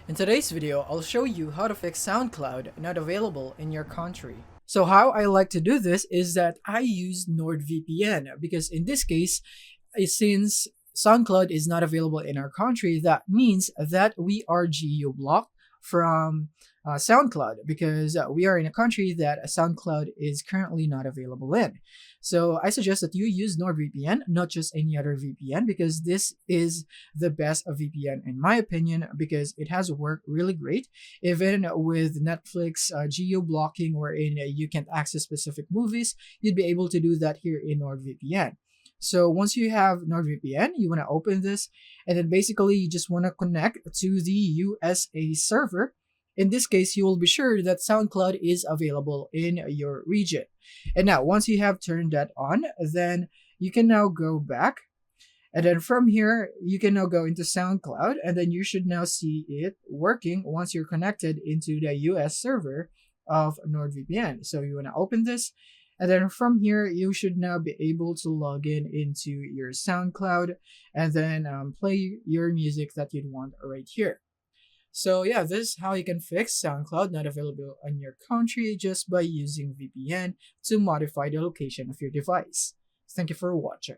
In today's video, I'll show you how to fix SoundCloud not available in your country. So how I like to do this is that I use NordVPN because in this case, since SoundCloud is not available in our country, that means that we are geo-blocked from SoundCloud because we are in a country that SoundCloud is currently not available in. So I suggest that you use NordVPN, not just any other VPN, because this is the best VPN in my opinion because it has worked really great. Even with Netflix geo-blocking wherein you can't access specific movies, you'd be able to do that here in NordVPN. So once you have NordVPN, you want to open this, and then basically you just want to connect to the USA server. In this case, you will be sure that SoundCloud is available in your region. And now, once you have turned that on, then you can now go back. And then from here, you can now go into SoundCloud, and then you should now see it working once you're connected into the US server of NordVPN. So you want to open this. And then from here, you should now be able to log in into your SoundCloud and then play your music that you'd want right here. So yeah, this is how you can fix SoundCloud not available in your country just by using VPN to modify the location of your device. Thank you for watching.